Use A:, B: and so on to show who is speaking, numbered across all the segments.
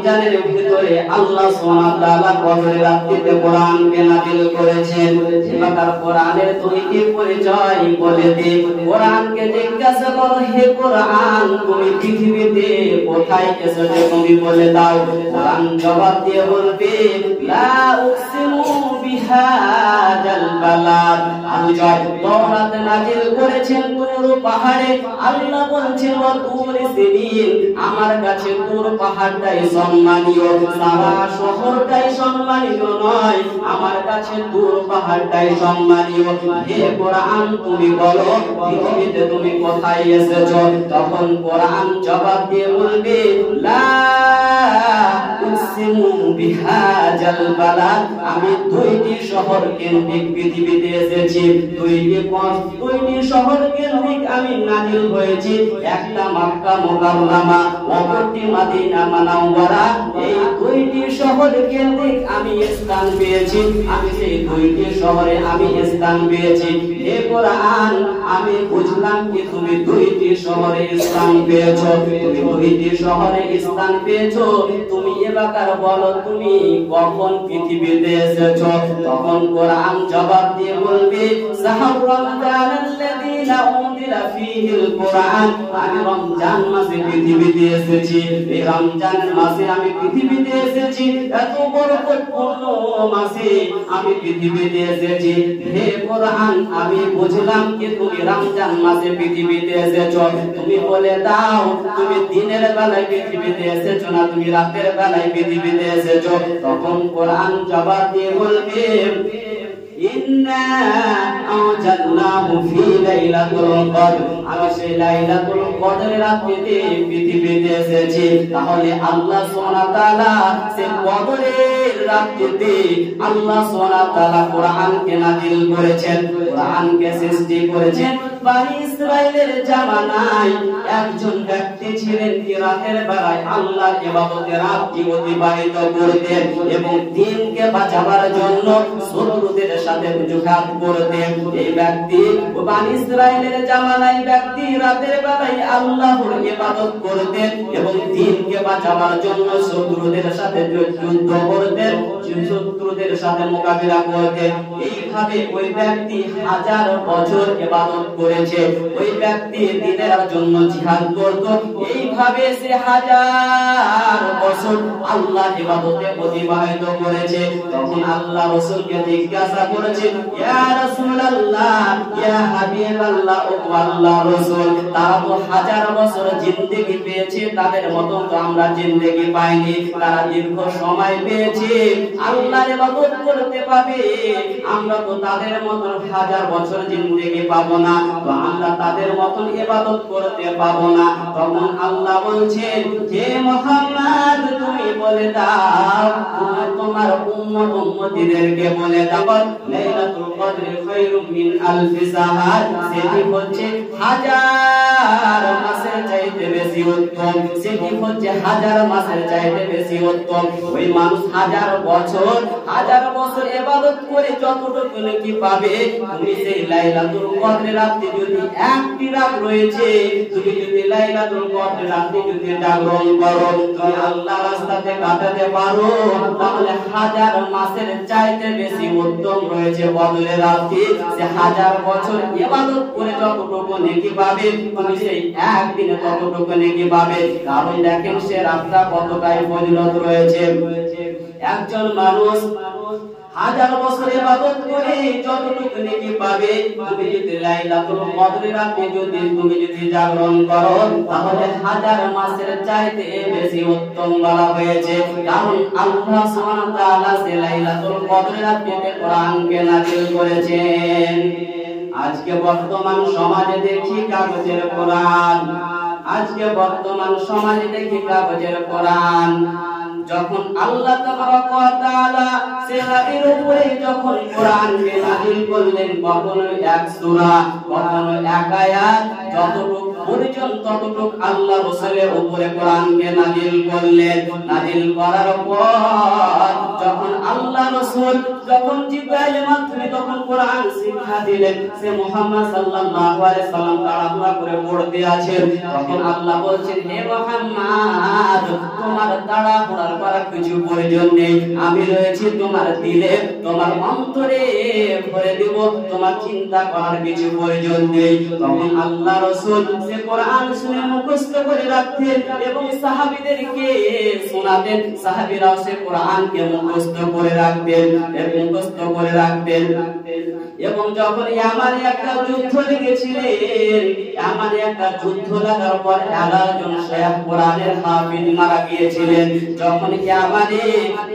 A: রমজানের ভিতরে আল্লাহ সুবহানাহু ওয়া তাআলা কদরের রাত্রিতে কোরআনকে নাযিল করেছেন। এবার কোরআনের দুইটি পরিচয় বলে দিই। কোরআনকে জিজ্ঞাসা করো, হে কোরআন তুমি পৃথিবীতে কোথায় এসেছো তুমি বলে দাও। কোরআন জবাব দিয়ে বলবে লা উকসিমু বিহাদাল বালাদ। আল্লাহ তাওরাত নাযিল করেছেন তুর পাহাড়ে। আল্লাহ বলছেন ওয়া তুর সিনিন, আমার কাছে তুর পাহাড়টাই সম্মানীয়, সারা শহরটাই সম্মানীয় নয়, আমার কাছে তুর পাহাড়টাই সম্মানীয়। হে কোরআন তুমি বলো পৃথিবীতে তুমি কোথায় এসেছো? তখন কোরআন জবাব দিয়ে বলবে লা উকসিমু বিহাজাল বালাদ, আমি দুইটি শহর কেন্দ্রিক পৃথিবীতে এসেছি। দুইটি শহর কেন্দ্রিক আমি নাযিল হয়েছি, একটা মক্কা মুকাররমা, অপরটি মদিনা মুনাওয়ারা। এই দুইটি শহর কেন্দ্রিক আমি স্থান পেয়েছি, আমি সেই দুইটি শহরে আমি স্থান পেয়েছি। হে কোরআন আমি বুঝলাম কি তুমি দুইটি শহরে স্থান পেয়েছো, তুমি দুইটি শহরে স্থান পেয়েছো। তুমি এবার বলো তুমি কখন পৃথিবীতে এসেছো? তখন কোরআন জবাব দিয়ে বলবে শাহরু রমজানাল্লাযী উনজিলা ফীহিল কোরআন, আমি রমজান মাসে পৃথিবীতে এসেছি। এই রমজান মাসে আমি পৃথিবীতে এসেছি, এত বরকতপূর্ণ মাসে আমি পৃথিবীতে এসেছি। হে কোরআন আমি বুঝলাম কি তুমি রমজান মাসে পৃথিবীতে এসেছো। তুমি বলে দাও তুমি দিনের বেলায় পৃথিবীতে এসেছো না তুমি রাতের বেলায় পৃথিবীতে এসেছো? তখন কোরআন জবাব দিয়ে বলবে ইন্না আনজালনাহু ফী লাইলাতুল কদর, আমি সেই লাইলাতুল কদরের রাতে পৃথিবীতে এসেছি। তাহলে আল্লাহ সুবহানাহু ওয়া তাআলা সেই কদরের রাতে আল্লাহ সুবহানাহু ওয়া তাআলা কোরআনকে নাযিল করেছেন, কোরআনকে সৃষ্টি করেছেন। বনি ইসরাইলের জামানায় একজন ব্যক্তি ছিলেন কি রাতের বেলায় আল্লাহর ইবাদতে রাতটি অতিবাহিত করতেন এবং দিনকে বাঁচাবার জন্য শত্রুদের সাথে যুদ্ধ করতেন। এই ব্যক্তি বনি ইসরাইলের জামানায় ব্যক্তি রাতের বেলায় আল্লাহর ইবাদত করতেন এবং দিনকে বাঁচাবার জন্য শত্রুদের সাথে যুদ্ধ করতেন, শত্রুদের সাথে মোকাবিলা করতেন। এইভাবে ওই ব্যক্তি 1000 বছর ইবাদত করেছে, ওই ব্যক্তি দিনের জন্য জিহাদ করত। এইভাবে সে 1000 বছর আল্লাহ ইবাদতে অতিবাহিত করেছে। তখন আল্লাহ রাসূলকে জিজ্ঞাসা করেছে ইয়া রাসূলুল্লাহ ইয়া হাবিবাল্লাহ ও আল্লাহর রাসূল, তারা তো 1000 বছর জিন্দেগি পেয়েছে, তাদের মতো তো আমরা জিন্দেগি পাইনি, তারা দীর্ঘ সময় পেয়েছে আল্লাহর ইবাদত করতে পাবে, আমরা তো তাদের মতো 1000 বছর জিন্দেগি পাবো না, তো আমরা তাদের মতো ইবাদত করতে পাবো না। তখন আল্লাহ বলছেন হে মুহাম্মদ তুমি বলে দাও, তোমার উম্মতিদেরকে বলে দাও লাইলাতুল কদর খায়রুম মিন আলফি শাহর, সেটি হচ্ছে 1000 মাসের চাইতে বেশি উত্তম, সেটি হচ্ছে 1000 মাসের চাইতে বেশি উত্তম। ওই মানুষ 1000 বছর ইবাদত করে যতটুকু নাকি পাবে, তুমি সেই লাইলাতুল কদরের রাতে যদি একটি রাত রয়েছে, তুমি যদি লাইলাতুল কদরের রাতে যদি জাগরণ করো, তুমি আল্লাহর রাস্তাতে কাটাতে পারো, তাহলে 1000 মাসের চাইতে বেশি উত্তম রয়েছে কদরের রাতে। সে 1000 বছর ইবাদত করে যতটুকু নেকি পাবে, তুমি সেই একদিনে ততটুকু নেকি পাবে। কারণ দেখেন সে রাতটা কতটাই ফজিলত রয়েছে। একজন মানুষ 1000 বছর ইবাদত করে যতটুকু নেকি পাবে, তুমি যদি লাইলাতুল কদরের রাতে তুমি যদি জাগরণ করো, তাহলে 1000 মাসের চাইতে বেশি উত্তম বলা হয়েছে। কারণ আল্লাহ সুবহানাহু ওয়া তাআলা সেই লাইলাতুল কদরের রাতে কোরআনকে নাযিল করেছেন। আজকে বর্তমান সমাজে দেখি কাগজের কোরআন, আজকে বর্তমান সমাজে দেখি কাগজের কোরআন। যখন আল্লাহ তাবারাকা ওয়া তাআলা সে নবীর উপরে যখন কোরআনকে নাযিল করলেন, কখনো এক সূরা কখনো এক আয়াত, যতটুকু পর্যন্ত ততটুক আল্লাহ রাসূলের উপরে কোরআনকে নাযিল করলেন। নাযিল করার পর যখন আল্লাহ রাসূল যখন জিবরাইলের মাধ্যমে তখন কোরআন শিক্ষা দিলেন, সে মুহাম্মদ সাল্লাল্লাহু আলাইহি সাল্লাম তাড়াহুড়া করে পড়তে আছেন, তখন আল্লাহ বলছেন, হে মুহাম্মদ, তোমার তাড়াহুড়া করার কিছু প্রয়োজন নেই। আমি রয়েছি তোমার দিলে, তোমার অন্তরে ভরে দেব, তোমার চিন্তা করার কিছু প্রয়োজন নেই। তখন আল্লাহ রাসূল সে কোরআন শুনে মুখস্থ করে রাখতেন এবং সাহাবীদেরকে শোনাতেন। সাহাবীরাও সে কোরআনকে মুখস্থ করে রাখতেন এবং যখন ইয়ামানে একটা যুদ্ধ লেগেছিলেন, ইয়ামানে একটা যুদ্ধ লাগার পর 11 জন শায়খ কোরআনের হাফিজ মারা গিয়েছিলেন। যখন ইয়ামানে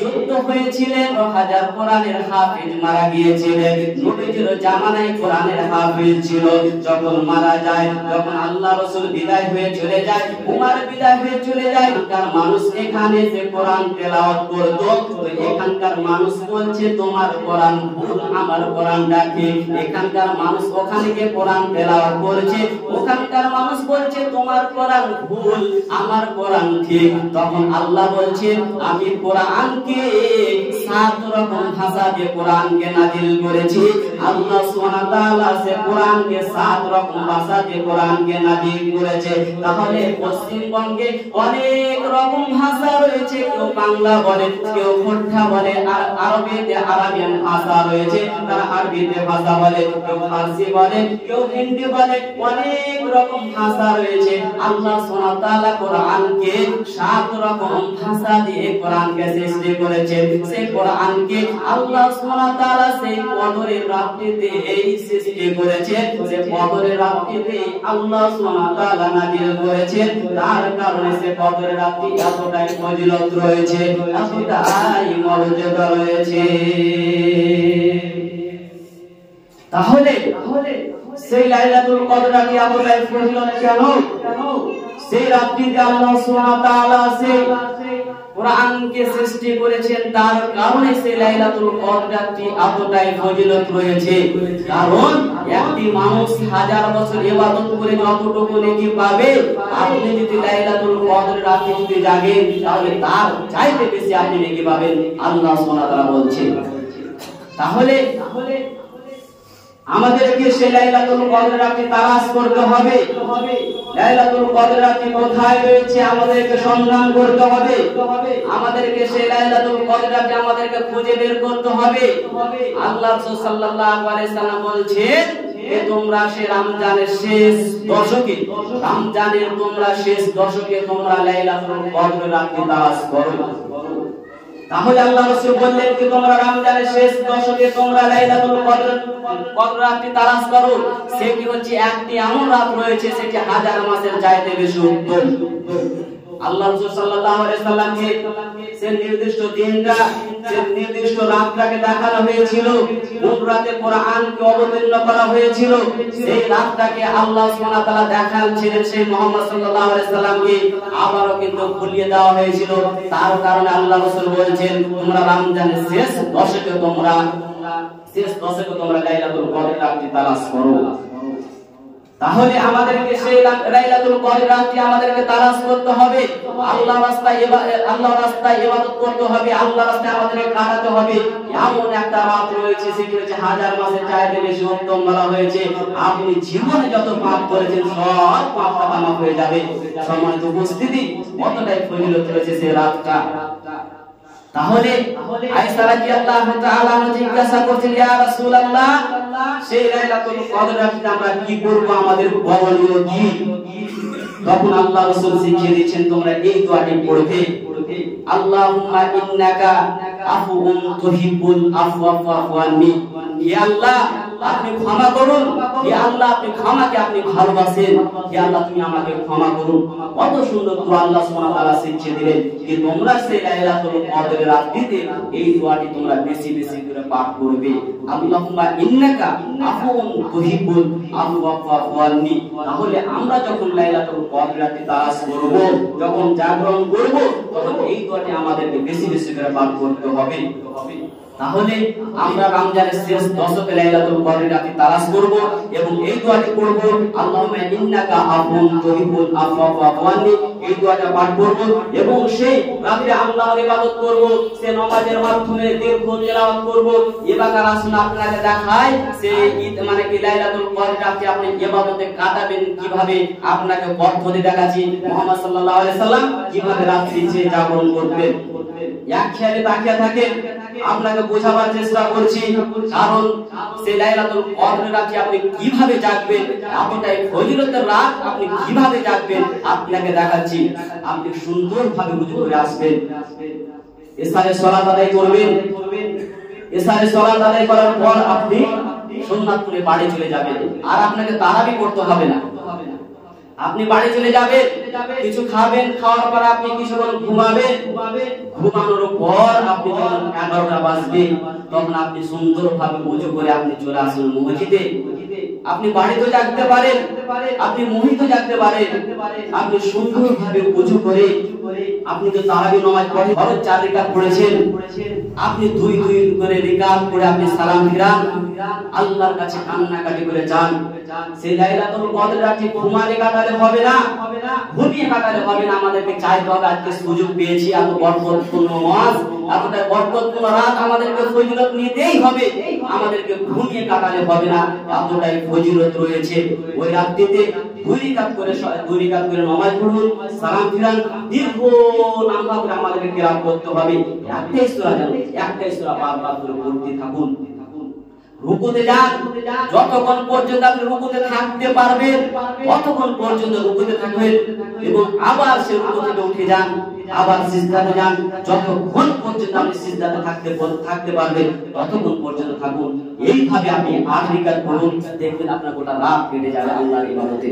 A: যুদ্ধ হয়েছিলেন 1000 কোরআনের হাফিজ মারা গিয়েছিলেন। নবীজির জামানায় কোরআনের হাফিজ ছিল। যখন মারা যায়, যখন আল্লাহ রাসূল বিদায় হয়ে চলে যায়, উমর বিদায় হয়ে চলে যায়, কার মানুষ এখানে যে কোরআন তেলাওয়াত করত, তো এখানকার মানুষ বলছে তোমার কোরআন ভুল, আমার কোরআনটা ঠিক। এখানকার মানুষ ওখানে গিয়ে কোরআন তেলাওয়াত করছে, ওখানকার মানুষ বলছে তোমার কোরআন ভুল, আমার কোরআন ঠিক। তখন আল্লাহ বলছে, আমি কোরআনকে 7 রকম ভাষা দিয়ে কোরআনকে নাযিল করেছি। আল্লাহ সুবহানাহু ওয়া তাআলা সে কোরআনকে 7 রকম ভাষা দিয়ে কোরআনকে নাযিল করেছে। তাহলে পশ্চিমবঙ্গে অনেক রকম ভাষা রয়েছে, কেউ বাংলা বলে, কেউ খোরঠা বলে, আর আরবিতে আরাবিয়ান ভাষা রয়েছে, তারা আরবিতে ভাষা বলে, কেউ ফার্সি বলে, কেউ হিন্দি বলে, অনেক রকম ভাষা রয়েছে। আল্লাহ সুবহানাহু ওয়া তাআলা কোরআনকে 7 রকম ভাষা দিয়ে কোরআনকে সৃষ্টি করেছে। সেই কোরআনকে আল্লাহ সুবহানাহু ওয়া তাআলা সেই কদরের রাত্রিতে এই সৃষ্টি করেছে, যে কদরের রাত্রিতে আল্লাহ সুবহানাহু ওয়া তাআলা নাযিল করেছেন। তার কারণে সে কদরের রাত্রি এতটাই ফজিলত রয়েছে, এতটাই মর্যাদা রয়েছে। তাহলে সেই লাইলাতুল কদর রাতে এতটাই ফজিলত কেন? সেই রাত্রিতে আল্লাহ সুবহানাহু ওয়া তাআলা সেই কোরআনকে সৃষ্টি করেছেন, তার কারণে সেই লাইলাতুল কদর রাতটি এতটাই ফজিলত রয়েছে। কারণ একটি মানুষ 1000 বছর ইবাদত করে যতটুকু নেকি পাবে, আপনি যদি লাইলাতুল কদর রাতে যদি জাগেন, তাহলে তার চাইতে বেশি আপনি নেকি পাবেন, আল্লাহ সুবহানাহু ওয়া তাআলা বলছেন। তাহলে আমাদেরকে সেই লাইলাতুল কদর রাতটি তালাশ করতে হবে। লাইলাতুল কদর রাতটি কোথায় রয়েছে আমাদেরকে সন্ধান করতে হবে। আমাদেরকে সেই লাইলাতুল কদর রাতটি আমাদেরকে খুঁজে বের করতে হবে। আল্লাহ রাসূল সাল্লাল্লাহু আলাইহি সাল্লাম বলছেন যে তোমরা সেই রমজানের শেষ দশকে, রমজানের তোমরা শেষ দশকে তোমরা লাইলাতুল কদর রাতটি তালাশ করো। তাহলে আল্লাহ রাসূল বললেন যে তোমরা রমজানের শেষ দশকে তোমরা লাইলাতুল কদর রাতটি তালাশ করো। সেটি হচ্ছে একটি এমন রাত রয়েছে, সেটি 1000 মাসের চাইতে বেশি উত্তম। আল্লাহ রাসূল সাল্লাল্লাহু আলাইহি সাল্লামকে সে নির্দিষ্ট দিনটা, সে নির্দিষ্ট রাতটাকে দেখানো হয়েছিল, কোন রাতে কোরআনকে অবতীর্ণ করা হয়েছিল, সেই রাতটাকে আল্লাহ সুবহানাহু ওয়া তাআলা দেখাচ্ছিলেন সেই মুহাম্মদ সাল্লাল্লাহু আলাইহি সাল্লামকে, আবারও কিন্তু ভুলিয়ে দেওয়া হয়েছিল। তার কারণে আল্লাহ রাসূল বলেছেন তোমরা রমজানের শেষ দশকে তোমরা লাইলাতুল কদর রাতটি তালাশ করো। তাহলে আমাদেরকে সেই লাইলাতুল কদর রাতটি আমাদেরকে তালাশ করতে হবে। আল্লাহর রাস্তায় ইবাদত করতে হবে, আল্লাহর রাস্তায় আমাদেরকে কাটাতে হবে। এমন একটা রাত রয়েছে, সেটি হচ্ছে 1000 মাসের চাইতে বেশি উত্তম বলা হয়েছে। আপনি জীবনে যত পাপ করেছেন সব পাপটা মাফ হয়ে যাবে। সম্মানিত উপস্থিতি, কতটাই ফজিলত রয়েছে সেই রাতটা। তাহলে আয়েশা রাদিয়াল্লাহু তাআলা জিজ্ঞাসা করছেন, ইয়া রাসূলুল্লাহ, সেই লাইলাতুল কদর রাতে আমরা কি করব, আমাদের করণীয় কি? তখন আল্লাহ রাসূল শিখিয়ে দিয়েছেন তোমরা এই দোয়াটি পড়বে, আল্লাহুম্মা ইন্নাকা আফুউন তুহিব্বুল আফওয়া ফা'ফু আননি। ইয়া আল্লাহ, আপনি ক্ষমা করুন। ইয়া আল্লাহ, আপনি ক্ষমাকে আপনি ভালোবাসেন। ইয়া আল্লাহ, তুমি আমাকে ক্ষমা করুন। কত সুন্দর দোয়া আল্লাহ সুবহানাহু ওয়া তাআলা শিখিয়ে দিলেন যে তোমরা সেই লাইলাতুল কদরের রাতে এই দোয়াটি তোমরা বেশি বেশি করে পাঠ করবে, আল্লাহুম্মা ইন্নাকা আফুউন তুহিব্বুল আফওয়া ফা'ফু আননি। তাহলে আমরা যখন লাইলাতুল কদর রাতে তালাশ করব, যখন জাগরণ করব, তখন এই দোয়াটি আমাদেরকে বেশি বেশি করে পাঠ করতে হবে। তাহলে আমরা রমজানের শেষ দশকে লাইলাতুল কদর রাতে তালাশ করব এবং এই দোয়াটি করব, আল্লাহুম্মা ইন্নাকা আফুন তুহিব্বুল আফওয়া ফা'ফু আননি, এই দোয়াটা পাঠ করব এবং সেই রাতে আল্লাহর ইবাদত করব, সেই নামাজের মাধ্যমে দীর্ঘ তেলাওয়াত করব। এবার রাসূল আপনাকে দেখায় সেই মানে কি লাইলাতুল কদর রাতে আপনি ইবাদতে কাটাবেন কিভাবে, আপনাকে পদ্ধতি দেখাচ্ছি। মুহাম্মদ সাল্লাল্লাহু আলাইহি সাল্লাম কিভাবে রাত্রি জাগরণ করতেন, এক খেয়ালে তাকিয়ে থাকেন, আপনাকে বোঝাবার চেষ্টা করছি। কারণ সেই লাইলাতুল কদর রাতে আপনি কিভাবে জাগবেন, এতটাই ফজিলতের রাত, আপনি কিভাবে জাগবেন আপনাকে দেখাচ্ছি। আপনি সুন্দরভাবে বুঝে করে আসবেন, ইশারের সালাত আদায় করবেন, ইশারের সালাত আদায় করার পর আপনি সুন্নাত পড়ে বাড়ি চলে যাবেন, আর আপনাকে তারাবি করতে হবে না। আপনি বাড়ি চলে যাবেন, কিছু খাবেন, খাওয়ার পর আপনি কিছুক্ষণ ঘুমাবেন, ঘুমানোর পর আপনি যখন 11টা বাজবে তখন আপনি সুন্দরভাবে ওযু করে আপনি চলে আসুন মসজিদে। আপনি বাড়িতে জাগতে পারেন, আপনি মসজিদে জাগতে পারেন, আপনি সুন্দরভাবে ওযু করে আপনি তো তারাবি নামাজ পড়ে ফরজ 4 রাকাত পড়েছেন, আপনি 2 করে রাকাত পড়ে আপনি সালাম ফিরান, আল্লাহর কাছে কান্নাকাটি করে যান। সেই লাইলাতুল কদর রাতে ঘুমালে কাটালে হবে না, ঘুমিয়ে কাটালে হবে না, আমাদেরকে চাইতে হবে আজকে সুযোগ পেয়েছি, এত বরকতপূর্ণ মাস, এতটা বরকতপূর্ণ রাত, আমাদেরকে ফজিলত নিতেই হবে, আমাদেরকে ঘুমিয়ে কাটালে হবে না, এতটাই ফজিলত রয়েছে। ওই রাতটিতে 2 রাকাত করে নামাজ পড়ুন, সালাম ফিরান, দীর্ঘ লম্বা করে আমাদেরকে কিরাত করতে হবে। একটাই সূরা বারবার করে পড়তে থাকুন। রুকুতে যান, যতক্ষণ পর্যন্ত আপনি রুকুতে থাকতে পারবেন ততক্ষণ পর্যন্ত রুকুতে থাকবেন এবং আবার সেই রুকু থেকে উঠে যান, আবার সিজদাতে যান, যতক্ষণ পর্যন্ত আপনি সিজদাতে থাকতে পারবেন ততক্ষণ পর্যন্ত থাকুন। এইভাবে আপনি 8 রাকাত পড়ুন, দেখবেন আপনার গোটা রাত কেটে যাবে আল্লাহর ইবাদতে।